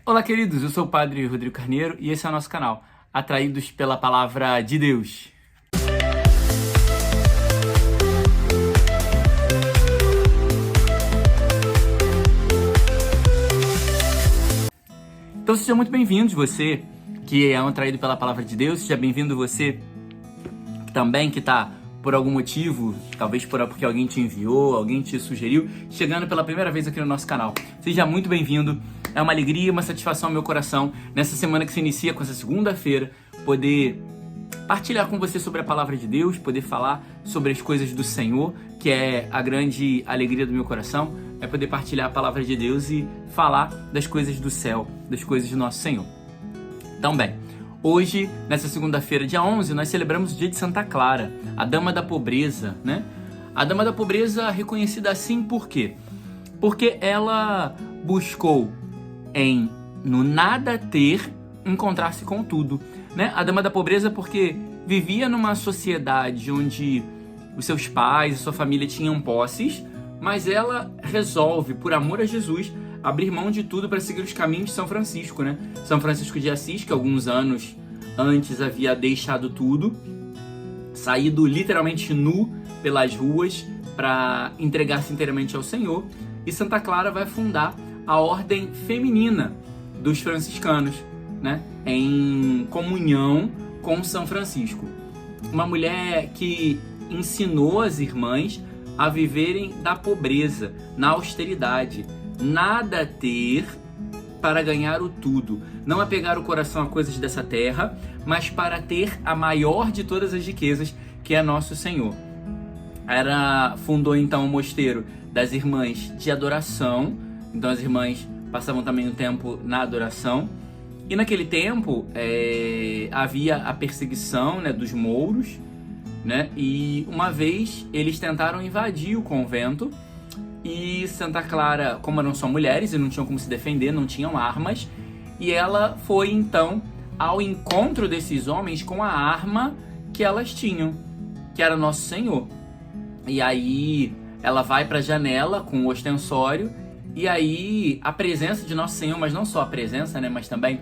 Olá, queridos, eu sou o Padre Rodrigo Carneiro e esse é o nosso canal, Atraídos pela Palavra de Deus. Então sejam muito bem-vindos, você que é um atraído pela Palavra de Deus, seja bem-vindo você também que está por algum motivo, talvez porque alguém te enviou, alguém te sugeriu, chegando pela primeira vez aqui no nosso canal. Seja muito bem-vindo, é uma alegria e uma satisfação ao meu coração, nessa semana que se inicia com essa segunda-feira, poder partilhar com você sobre a Palavra de Deus, poder falar sobre as coisas do Senhor, que é a grande alegria do meu coração, é poder partilhar a Palavra de Deus e falar das coisas do céu, das coisas do nosso Senhor. Então, bem, hoje, nessa segunda-feira, dia 11, nós celebramos o dia de Santa Clara, a Dama da Pobreza, né? A Dama da Pobreza reconhecida assim por quê? Porque ela buscou no nada ter, encontrar-se com tudo, né? A Dama da Pobreza porque vivia numa sociedade onde os seus pais, a sua família tinham posses, mas ela resolve, por amor a Jesus, abrir mão de tudo para seguir os caminhos de São Francisco, né? São Francisco de Assis, que alguns anos antes havia deixado tudo, saído literalmente nu pelas ruas para entregar-se inteiramente ao Senhor, e Santa Clara vai fundar a ordem feminina dos franciscanos, né? Em comunhão com São Francisco. Uma mulher que ensinou as irmãs a viverem da pobreza, na austeridade, nada ter para ganhar o tudo, não apegar o coração a coisas dessa terra, mas para ter a maior de todas as riquezas, que é nosso Senhor. Fundou então o mosteiro das irmãs de adoração, então as irmãs passavam também um tempo na adoração, e naquele tempo havia a perseguição, né, dos mouros, né, e uma vez eles tentaram invadir o convento, e Santa Clara, como eram só mulheres e não tinham como se defender, não tinham armas, e ela foi então ao encontro desses homens com a arma que elas tinham, que era Nosso Senhor. E aí ela vai para a janela com o ostensório, e aí a presença de Nosso Senhor, mas não só a presença, né, mas também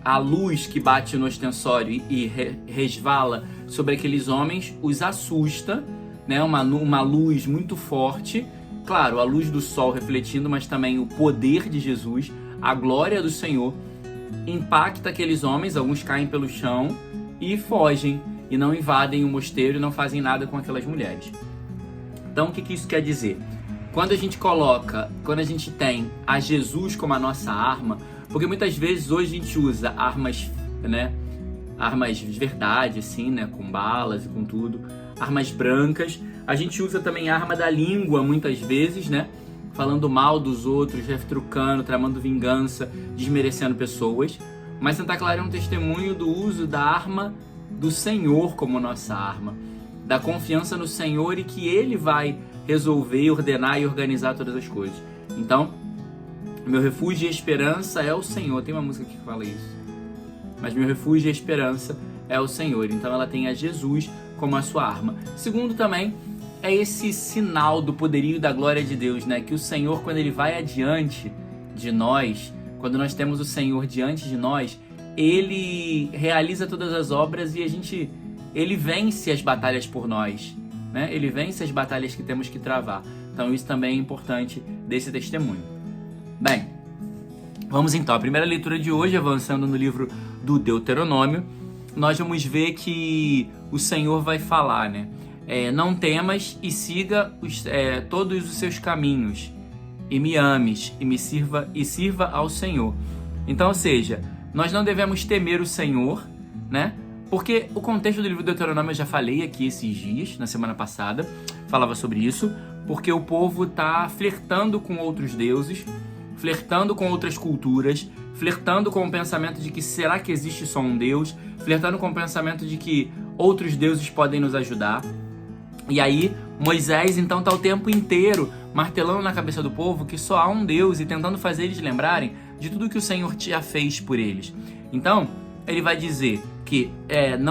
a luz que bate no ostensório e resvala sobre aqueles homens os assusta, né? Uma luz muito forte, claro, a luz do sol refletindo, mas também o poder de Jesus, a glória do Senhor, impacta aqueles homens, alguns caem pelo chão e fogem, e não invadem o mosteiro e não fazem nada com aquelas mulheres. Então o que isso quer dizer? Quando a gente tem a Jesus como a nossa arma, porque muitas vezes hoje a gente usa armas, né? Armas de verdade, assim, né? Com balas e com tudo. Armas brancas. A gente usa também a arma da língua, muitas vezes, né? Falando mal dos outros, retrucando, tramando vingança, desmerecendo pessoas. Mas Santa Clara é um testemunho do uso da arma do Senhor como nossa arma. Da confiança no Senhor e que Ele vai resolver, ordenar e organizar todas as coisas. Então, meu refúgio e esperança é o Senhor. Tem uma música que fala isso. Mas meu refúgio e esperança é o Senhor. Então ela tem a Jesus como a sua arma. Segundo também, é esse sinal do poderio e da glória de Deus, né? Que o Senhor, quando Ele vai adiante de nós, quando nós temos o Senhor diante de nós, Ele realiza todas as obras e Ele vence as batalhas por nós, né? Ele vence as batalhas que temos que travar. Então isso também é importante desse testemunho. Bem, vamos então. A primeira leitura de hoje, avançando no livro do Deuteronômio, nós vamos ver que o Senhor vai falar, né? Não temas e siga todos os seus caminhos, e me ames, e sirva ao Senhor. Então, ou seja, nós não devemos temer o Senhor, né? Porque o contexto do livro do Deuteronômio eu já falei aqui esses dias, na semana passada, falava sobre isso, porque o povo está flertando com outros deuses, flertando com outras culturas, flertando com o pensamento de que será que existe só um Deus, flertando com o pensamento de que outros deuses podem nos ajudar. E aí Moisés então está o tempo inteiro martelando na cabeça do povo que só há um Deus e tentando fazer eles lembrarem de tudo que o Senhor já fez por eles. Então ele vai dizer que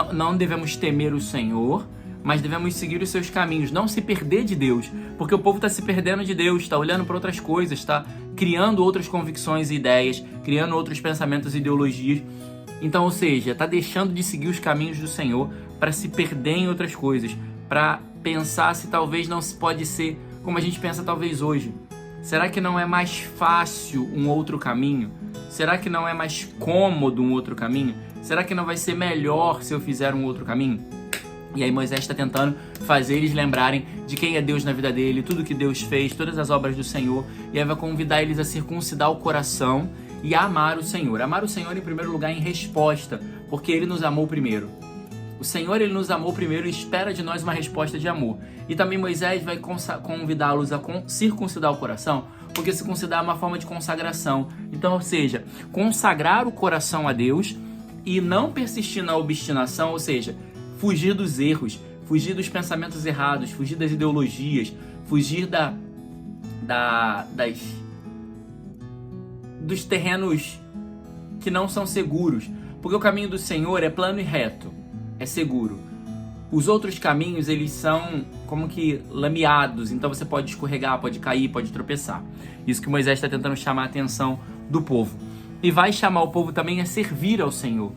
não devemos temer o Senhor, mas devemos seguir os seus caminhos, não se perder de Deus, porque o povo está se perdendo de Deus, está olhando para outras coisas, está criando outras convicções e ideias, criando outros pensamentos e ideologias. Então, ou seja, está deixando de seguir os caminhos do Senhor para se perder em outras coisas, para pensar se talvez não se pode ser como a gente pensa talvez hoje. Será que não é mais fácil um outro caminho? Será que não é mais cômodo um outro caminho? Será que não vai ser melhor se eu fizer um outro caminho? E aí Moisés está tentando fazer eles lembrarem de quem é Deus na vida dele, tudo que Deus fez, todas as obras do Senhor. E aí vai convidar eles a circuncidar o coração e a amar o Senhor. Amar o Senhor em primeiro lugar em resposta, porque Ele nos amou primeiro. O Senhor, Ele nos amou primeiro e espera de nós uma resposta de amor. E também Moisés vai convidá-los a circuncidar o coração, porque circuncidar é uma forma de consagração. Então, ou seja, consagrar o coração a Deus e não persistir na obstinação, ou seja, fugir dos erros, fugir dos pensamentos errados, fugir das ideologias, fugir dos terrenos que não são seguros. Porque o caminho do Senhor é plano e reto, é seguro. Os outros caminhos, eles são como que lameados, então você pode escorregar, pode cair, pode tropeçar. Isso que Moisés está tentando chamar a atenção do povo. E vai chamar o povo também a servir ao Senhor.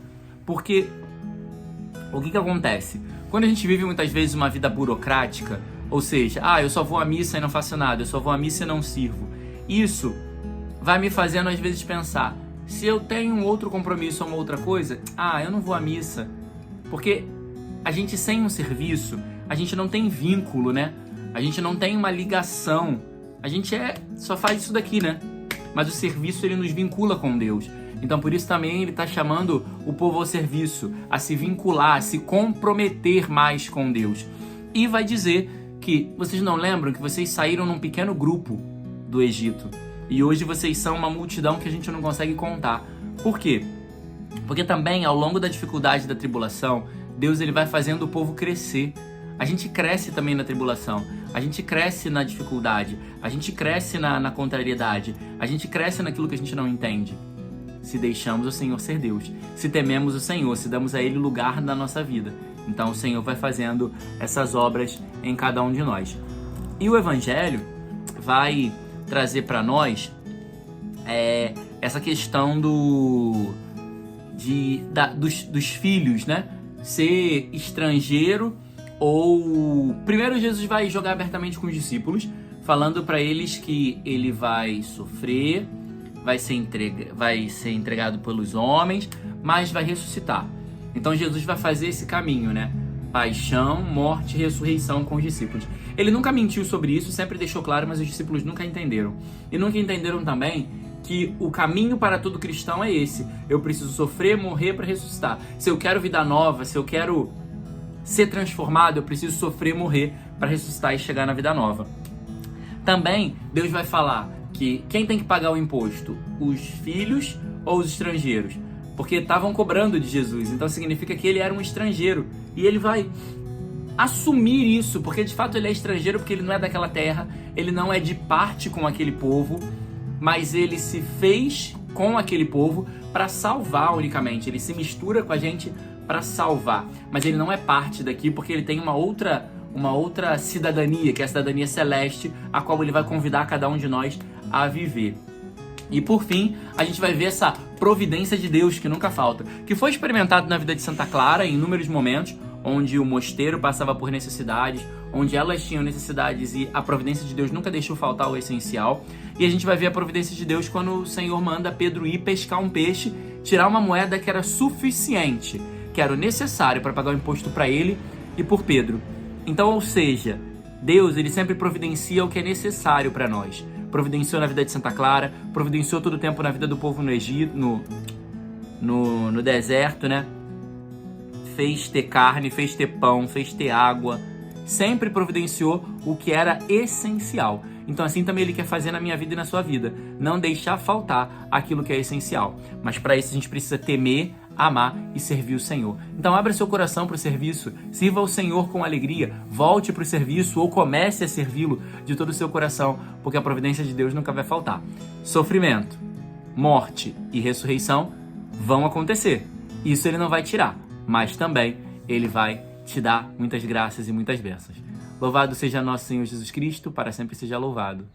Porque o que acontece? Quando a gente vive muitas vezes uma vida burocrática, ou seja, eu só vou à missa e não faço nada, eu só vou à missa e não sirvo. Isso vai me fazendo às vezes pensar, se eu tenho um outro compromisso ou uma outra coisa, eu não vou à missa. Porque a gente sem um serviço, a gente não tem vínculo, né? A gente não tem uma ligação. A gente só faz isso daqui, né? Mas o serviço, ele nos vincula com Deus. Então por isso também ele está chamando o povo ao serviço, a se vincular, a se comprometer mais com Deus. E vai dizer que, vocês não lembram que vocês saíram num pequeno grupo do Egito? E hoje vocês são uma multidão que a gente não consegue contar. Por quê? Porque também ao longo da dificuldade da tribulação, Deus ele vai fazendo o povo crescer. A gente cresce também na tribulação, a gente cresce na dificuldade, a gente cresce na contrariedade, a gente cresce naquilo que a gente não entende. Se deixamos o Senhor ser Deus, se tememos o Senhor, se damos a Ele lugar na nossa vida. Então o Senhor vai fazendo essas obras em cada um de nós. E o Evangelho vai trazer para nós essa questão dos filhos, né? Ser estrangeiro ou... Primeiro Jesus vai jogar abertamente com os discípulos, falando para eles que ele vai sofrer, vai ser entregado pelos homens, mas vai ressuscitar. Então Jesus vai fazer esse caminho, né? Paixão, morte e ressurreição com os discípulos. Ele nunca mentiu sobre isso, sempre deixou claro, mas os discípulos nunca entenderam. E nunca entenderam também que o caminho para todo cristão é esse. Eu preciso sofrer, morrer para ressuscitar. Se eu quero vida nova, se eu quero ser transformado, eu preciso sofrer, morrer para ressuscitar e chegar na vida nova. Também Deus vai falar que quem tem que pagar o imposto? Os filhos ou os estrangeiros? Porque estavam cobrando de Jesus, então significa que ele era um estrangeiro. E ele vai assumir isso, porque de fato ele é estrangeiro, porque ele não é daquela terra, ele não é de parte com aquele povo, mas ele se fez com aquele povo para salvar unicamente. Ele se mistura com a gente para salvar, mas ele não é parte daqui porque ele tem uma outra cidadania, que é a cidadania celeste, a qual ele vai convidar cada um de nós a viver. E por fim, a gente vai ver essa providência de Deus que nunca falta, que foi experimentado na vida de Santa Clara em inúmeros momentos, onde o mosteiro passava por necessidades, onde elas tinham necessidades e a providência de Deus nunca deixou faltar o essencial. E a gente vai ver a providência de Deus quando o Senhor manda Pedro ir pescar um peixe, tirar uma moeda que era suficiente, que era o necessário para pagar o imposto para ele e por Pedro. Então, ou seja, Deus ele sempre providencia o que é necessário para nós. Providenciou na vida de Santa Clara, providenciou todo o tempo na vida do povo no Egito, no deserto, né? Fez ter carne, fez ter pão, fez ter água. Sempre providenciou o que era essencial. Então assim também ele quer fazer na minha vida e na sua vida. Não deixar faltar aquilo que é essencial. Mas para isso a gente precisa temer, amar e servir o Senhor. Então abra seu coração para o serviço, sirva ao Senhor com alegria, volte para o serviço ou comece a servi-lo de todo o seu coração, porque a providência de Deus nunca vai faltar. Sofrimento, morte e ressurreição vão acontecer. Isso ele não vai tirar, mas também ele vai te dá muitas graças e muitas bênçãos. Louvado seja nosso Senhor Jesus Cristo, para sempre seja louvado.